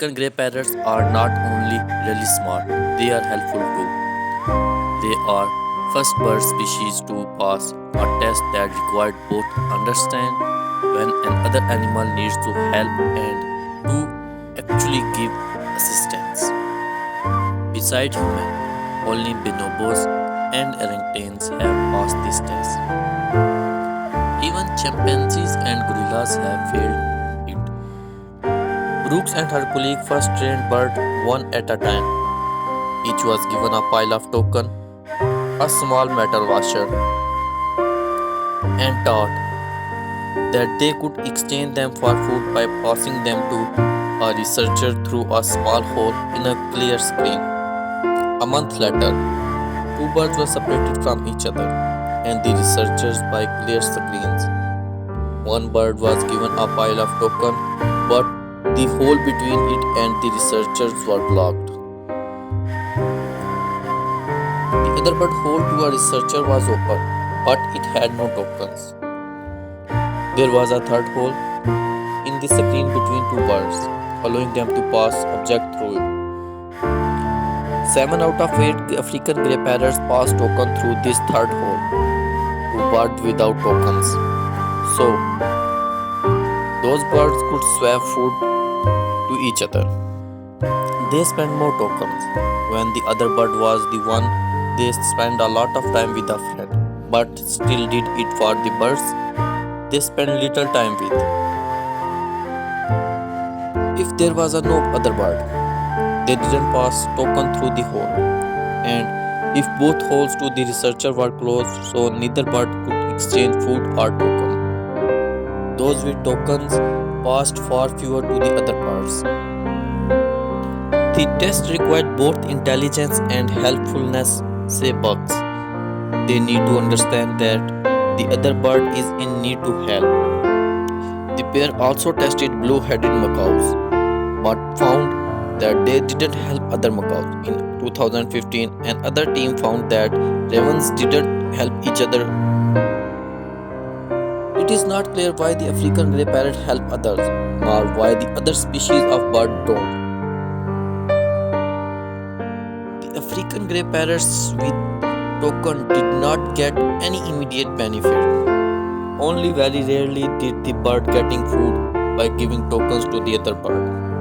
African grey parrots are not only really smart, they are helpful too. They are first bird species to pass a test that required both understand when another animal needs to help and to actually give assistance. Beside human, only bonobos and orangutans have passed this test. Even chimpanzees and gorillas have failed it. Brooks and her colleague first trained bird one at a time. Each was given a pile of token, a small metal washer, and taught that they could exchange them for food by passing them to a researcher through a small hole in a clear screen. A month later, two birds were separated from each other, and the researchers by clear screens. One bird was given a pile of token, but the hole between it and the researchers was blocked. The other bird hole to a researcher was open, but it had no tokens. There was a third hole in the screen between two birds, allowing them to pass objects through it. 7 out of 8 African grey parrots passed token through this third hole to birds without tokens. So, those birds could swap food to each other. They spent more tokens. When the other bird was the one they spent a lot of time with a friend, but still did it for the birds they spent little time with. If there was a no other bird, they didn't pass token through the hole. And if both holes to the researcher were closed, so neither bird could exchange food or token. Those with tokens passed far fewer to the other birds. The test required both intelligence and helpfulness, say bugs. They need to understand that the other bird is in need to help. The pair also tested blue-headed macaws, but found that they didn't help other macaws. In 2015, another team found that ravens didn't help each other. It is not clear why the African grey parrot help others, nor why the other species of bird don't. The African grey parrots with token did not get any immediate benefit. Only very rarely did the bird getting food by giving tokens to the other bird.